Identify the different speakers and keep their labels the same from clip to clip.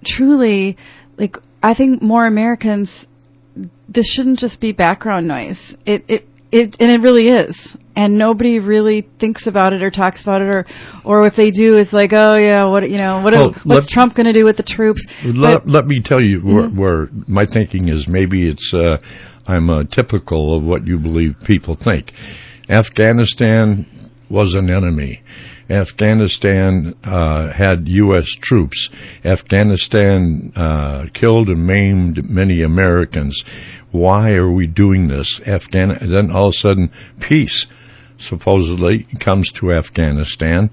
Speaker 1: truly, like, I think more Americans, this shouldn't just be background noise. And it really is. And nobody really thinks about it or talks about it, or if they do, it's like, oh yeah, what's Trump going to do with the troops?
Speaker 2: Let me tell you where my thinking is. Maybe it's I'm typical of what you believe people think. Afghanistan was an enemy. Afghanistan had U.S. troops. Afghanistan killed and maimed many Americans. Why are we doing this? Then all of a sudden, peace supposedly comes to Afghanistan,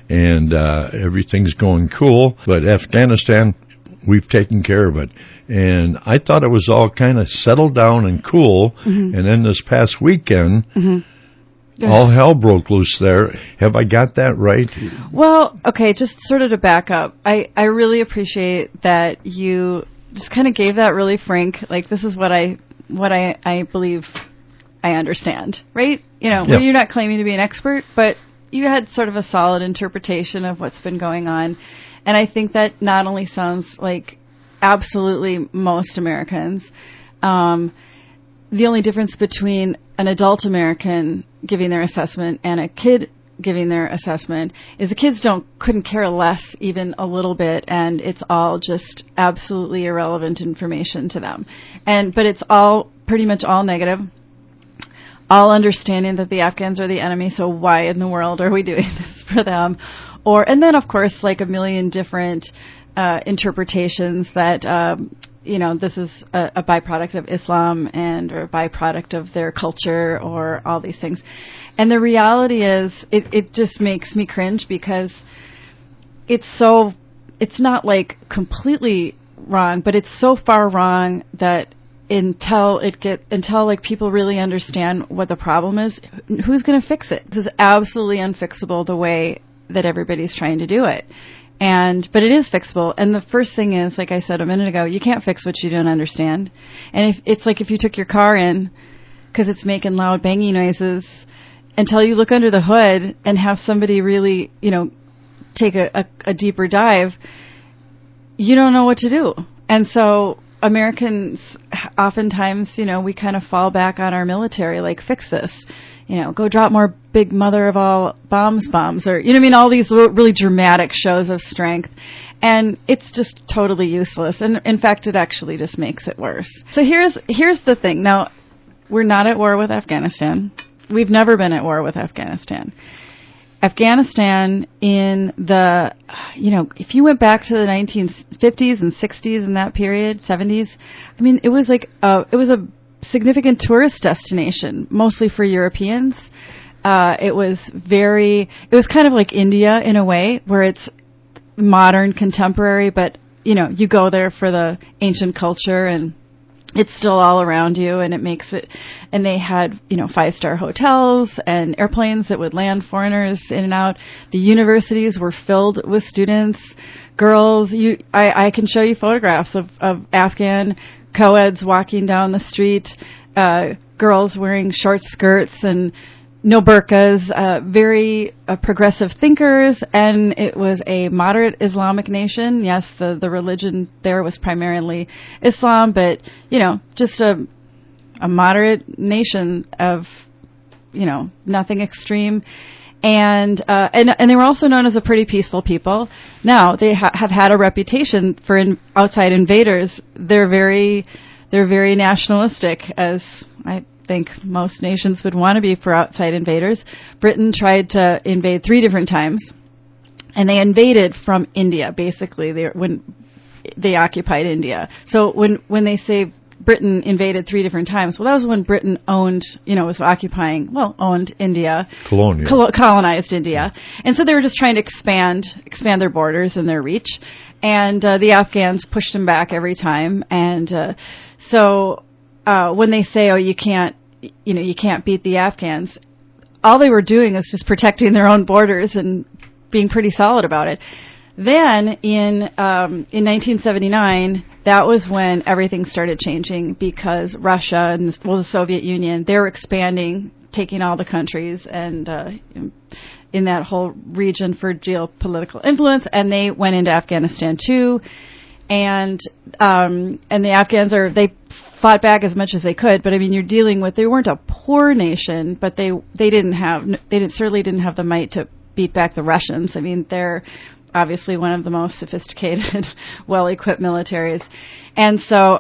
Speaker 2: and everything's going cool. But Afghanistan, we've taken care of it. And I thought it was all kind of settled down and cool. And then this past weekend, all hell broke loose there. Have I got that right?
Speaker 1: Well, okay, just sort of to back up, I really appreciate that you just kind of gave that really frank, like, this is what I believe I understand, right? Well, you're not claiming to be an expert, but you had sort of a solid interpretation of what's been going on. And I think that not only sounds like absolutely most Americans, the only difference between an adult American giving their assessment and a kid giving their assessment is the kids couldn't care less even a little bit, and it's all just absolutely irrelevant information to them. But it's all pretty much all negative, all understanding that the Afghans are the enemy, so why in the world are we doing this for them? And then of course, like a million different interpretations that this is a byproduct of Islam or a byproduct of their culture or all these things. And the reality is, it just makes me cringe because it's not like completely wrong, but it's so far wrong that until like people really understand what the problem is, who's going to fix it? This is absolutely unfixable the way that everybody's trying to do it. But it is fixable. And the first thing is, like I said a minute ago, you can't fix what you don't understand. And if you took your car in because it's making loud banging noises, until you look under the hood and have somebody really, take a deeper dive, you don't know what to do. And so Americans oftentimes, we kind of fall back on our military, like, fix this. Go drop more big mother of all bombs, or, all these really dramatic shows of strength. And it's just totally useless. And in fact, it actually just makes it worse. So here's the thing. Now, we're not at war with Afghanistan. We've never been at war with Afghanistan. Afghanistan if you went back to the 1950s and 60s in that period, 70s, it was like, it was a significant tourist destination, mostly for Europeans. It was kind of like India in a way, where it's modern, contemporary, but, you go there for the ancient culture, and it's still all around you, and it makes it, and they had, 5-star hotels and airplanes that would land foreigners in and out. The universities were filled with students, girls. I can show you photographs of Afghan co-eds walking down the street, girls wearing short skirts and no burqas, very progressive thinkers, and it was a moderate Islamic nation. Yes, the religion there was primarily Islam, but, just a moderate nation of, nothing extreme. And they were also known as a pretty peaceful people. Now, they have had a reputation for outside invaders. They're very nationalistic, as I think most nations would want to be for outside invaders. Britain tried to invade 3 different times, and they invaded from India, basically, when they occupied India. So when they say Britain invaded 3 different times, well, that was when Britain owned India. Colonized India. And so they were just trying to expand their borders and their reach. And the Afghans pushed them back every time. And so when they say, oh, you can't beat the Afghans, all they were doing is just protecting their own borders and being pretty solid about it. Then in 1979, that was when everything started changing, because Russia and the Soviet Union, they were expanding, taking all the countries and in that whole region for geopolitical influence, and they went into Afghanistan too. and the Afghans they fought back as much as they could. But I mean, they weren't a poor nation, but they certainly didn't have the might to beat back the Russians. I mean, they're obviously one of the most sophisticated, well-equipped militaries. And so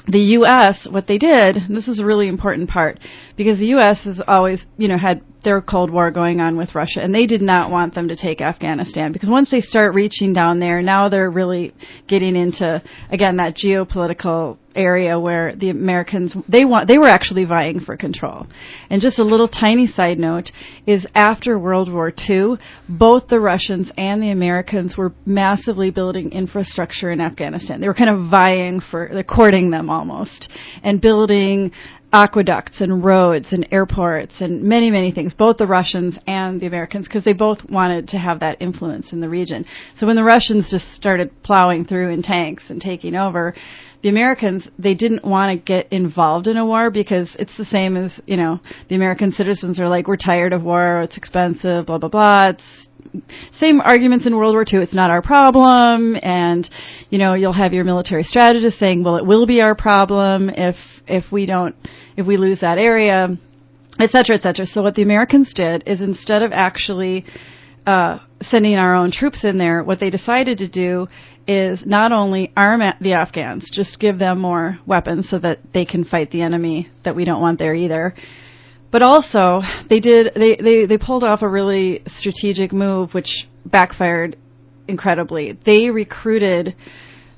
Speaker 1: the U.S., what they did, and this is a really important part, because the U.S. has always, had their Cold War going on with Russia, and they did not want them to take Afghanistan, because once they start reaching down there, now they're really getting into, again, that geopolitical area where the Americans, they were actually vying for control. And just a little tiny side note is after World War II, both the Russians and the Americans were massively building infrastructure in Afghanistan. They were kind of they're courting them almost, and building aqueducts and roads and airports and many, many things, both the Russians and the Americans, because they both wanted to have that influence in the region. So when the Russians just started plowing through in tanks and taking over, the Americans, they didn't want to get involved in a war, because it's the same as, the American citizens are like, we're tired of war, it's expensive, blah, blah, blah. It's same arguments in World War II. It's not our problem. And, you'll have your military strategist saying, well, it will be our problem if we lose that area, et cetera, et cetera. So what the Americans did is, instead of actually sending our own troops in there, what they decided to do is not only arm the Afghans, just give them more weapons so that they can fight the enemy that we don't want there either. But also, they pulled off a really strategic move, which backfired incredibly. They recruited,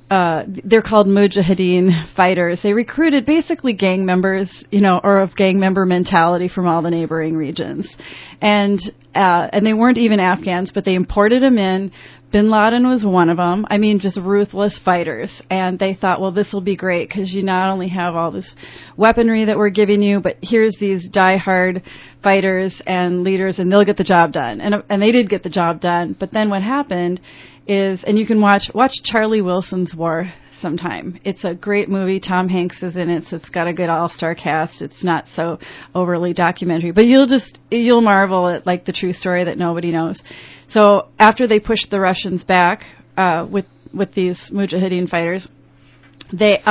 Speaker 1: they're called mujahideen fighters. They recruited basically gang members, or of gang member mentality from all the neighboring regions. And they weren't even Afghans, but they imported them in. Bin Laden was one of them. I mean, just ruthless fighters. And they thought, well, this will be great, because you not only have all this weaponry that we're giving you, but here's these diehard fighters and leaders, and they'll get the job done. And they did get the job done. But then what happened is, and you can watch Charlie Wilson's War sometime. It's a great movie. Tom Hanks is in it, so it's got a good all-star cast. It's not so overly documentary, but you'll marvel at like the true story that nobody knows. So after they pushed the Russians back with these mujahideen fighters, they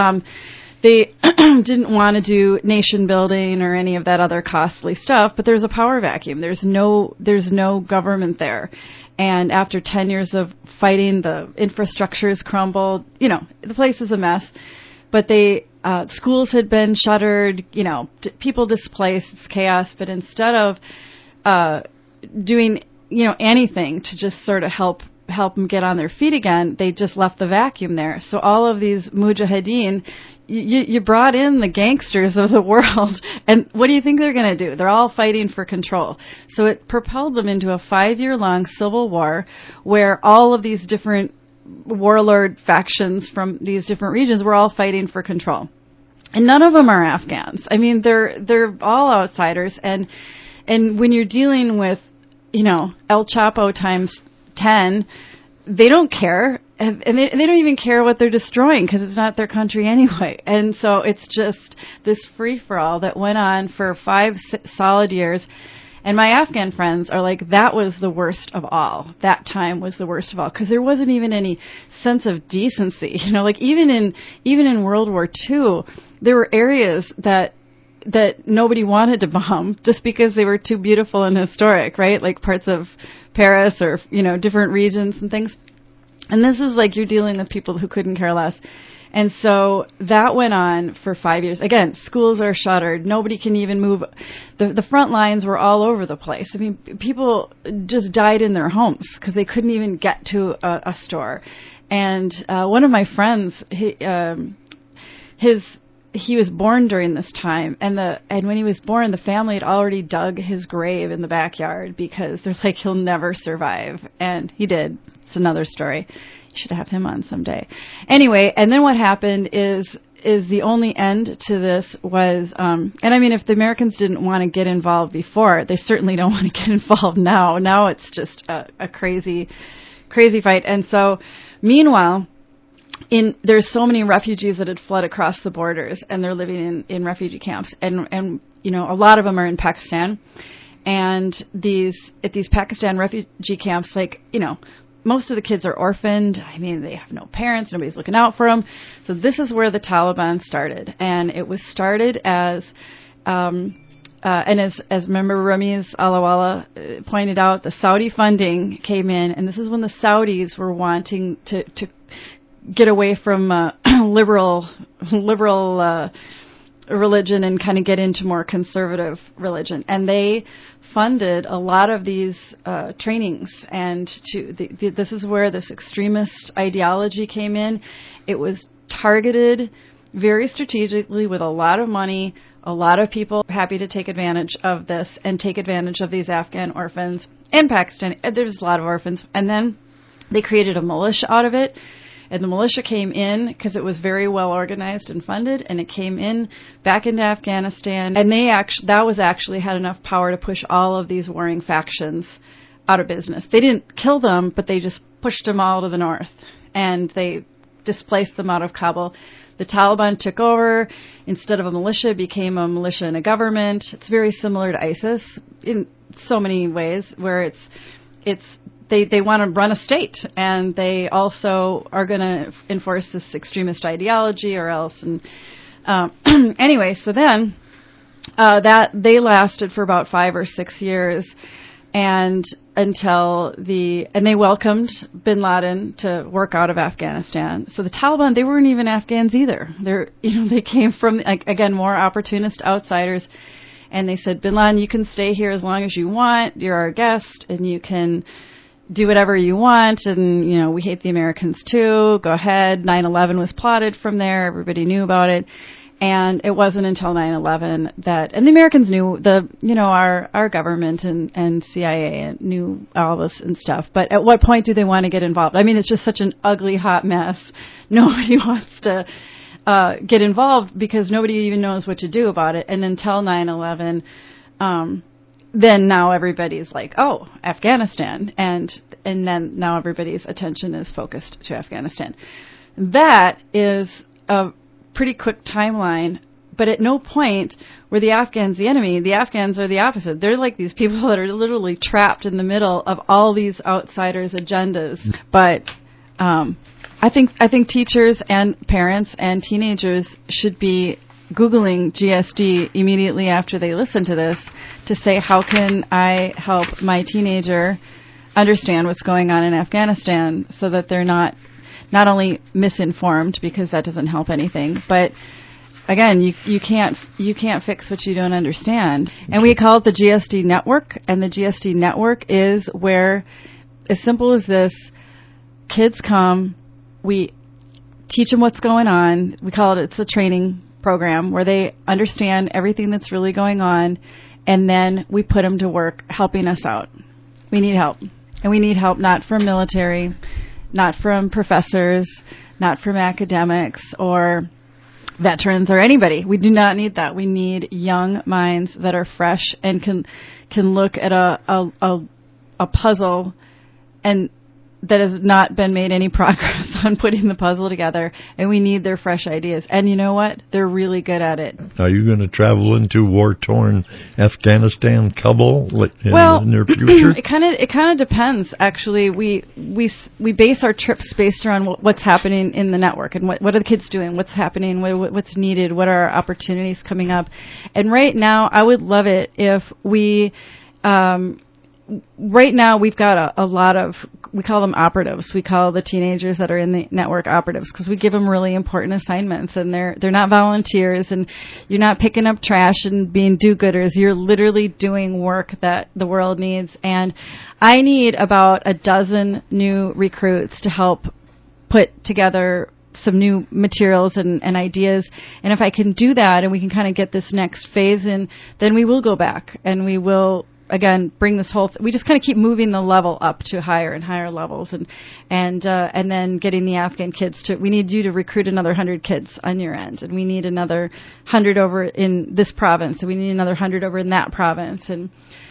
Speaker 1: didn't want to do nation building or any of that other costly stuff. But there's a power vacuum. There's no government there. And after 10 years of fighting, the infrastructure's crumbled. The place is a mess. But schools had been shuttered. People displaced. It's chaos. But instead of doing anything to just sort of help them get on their feet again, they just left the vacuum there. So all of these mujahideen, you brought in the gangsters of the world, and what do you think they're going to do? They're all fighting for control. So it propelled them into a 5-year-long civil war where all of these different warlord factions from these different regions were all fighting for control. And none of them are Afghans. I mean, they're all outsiders, and when you're dealing with El Chapo times 10, they don't care, and they don't even care what they're destroying, because it's not their country anyway. And so it's just this free-for-all that went on for 5 solid years. And my Afghan friends are like, that was the worst of all. That time was the worst of all, because there wasn't even any sense of decency. Like even in World War II, there were areas that nobody wanted to bomb just because they were too beautiful and historic, right? Like parts of Paris or, different regions and things. And this is like you're dealing with people who couldn't care less. And so that went on for 5 years. Again, schools are shuttered. Nobody can even move. The front lines were all over the place. I mean, people just died in their homes because they couldn't even get to a store. And one of my friends, he was born during this time, and when he was born, the family had already dug his grave in the backyard because they're like, he'll never survive. And he did. It's another story. You should have him on someday. Anyway, and then what happened is the only end to this was, and I mean, if the Americans didn't want to get involved before, they certainly don't want to get involved now. Now it's just a crazy, crazy fight. And so, meanwhile, there's so many refugees that had fled across the borders, and they're living in refugee camps, and a lot of them are in Pakistan, and at these Pakistan refugee camps, most of the kids are orphaned. I mean, they have no parents. Nobody's looking out for them. So this is where the Taliban started. And it was started as, and as member Ramiz Alawala pointed out, the Saudi funding came in. And this is when the Saudis were wanting to get away from liberal religion and kind of get into more conservative religion. And they funded a lot of these trainings. And this is where this extremist ideology came in. It was targeted very strategically with a lot of money, a lot of people happy to take advantage of this and take advantage of these Afghan orphans and Pakistan. There's a lot of orphans. And then they created a militia out of it. And the militia came in because it was very well organized and funded, and it came in back into Afghanistan. And that was actually had enough power to push all of these warring factions out of business. They didn't kill them, but they just pushed them all to the north, and they displaced them out of Kabul. The Taliban took over. Instead of a militia, it became a militia and a government. It's very similar to ISIS in so many ways, where they want to run a state, and they also are going to enforce this extremist ideology or else. And anyway, so then that they lasted for about 5 or 6 years, and they welcomed bin Laden to work out of Afghanistan. So the Taliban, they weren't even Afghans either. They came from, again, more opportunist outsiders, and they said, bin Laden, you can stay here as long as you want. You're our guest, and you can do whatever you want, and, we hate the Americans too. Go ahead. 9/11 was plotted from there. Everybody knew about it. And it wasn't until 9/11 and the Americans knew, our government and CIA knew all this and stuff. But at what point do they want to get involved? I mean, it's just such an ugly, hot mess. Nobody wants to get involved because nobody even knows what to do about it. And until 9/11, then now everybody's like, oh, Afghanistan. And then now everybody's attention is focused to Afghanistan. That is a pretty quick timeline, but at no point were the Afghans the enemy. The Afghans are the opposite. They're like these people that are literally trapped in the middle of all these outsiders' agendas. But I think teachers and parents and teenagers should be Googling GSD immediately after they listen to this to say, how can I help my teenager understand what's going on in Afghanistan so that they're not only misinformed, because that doesn't help anything, but again, you can't fix what you don't understand. And we call it the GSD Network, and the GSD Network is where, as simple as this, kids come, we teach them what's going on. We call it's a training program where they understand everything that's really going on, and then we put them to work helping us out. We need help. And we need help not from military, not from professors, not from academics or veterans or anybody. We do not need that. We need young minds that are fresh and can look at a puzzle and that has not been made any progress on putting the puzzle together, and we need their fresh ideas. And you know what? They're really good at it.
Speaker 2: Are you going to travel into war-torn Afghanistan, Kabul, in the near future?
Speaker 1: It kind of depends. Actually, we base our trips based around what's happening in the network and what are the kids doing, what's happening, what's needed, what are our opportunities coming up. And right now, I would love it if we. Right now, we've got a lot of, we call them operatives. We call the teenagers that are in the network operatives because we give them really important assignments, and they're not volunteers, and you're not picking up trash and being do-gooders. You're literally doing work that the world needs. And I need about a dozen new recruits to help put together some new materials and ideas. And if I can do that and we can kind of get this next phase in, then we will go back and we will again bring this whole we just kind of keep moving the level up to higher and higher levels, and then getting the Afghan kids to, we need you to recruit another 100 kids on your end, and we need another 100 over in this province, and we need another 100 over in that province, and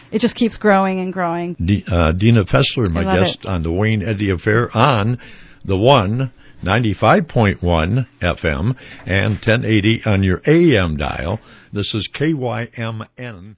Speaker 1: it just keeps growing and growing.
Speaker 2: Dina Fessler, my guest on the Wayne Eddy Affair on the 95.1 FM and 1080 on your AM dial. This is KYMN.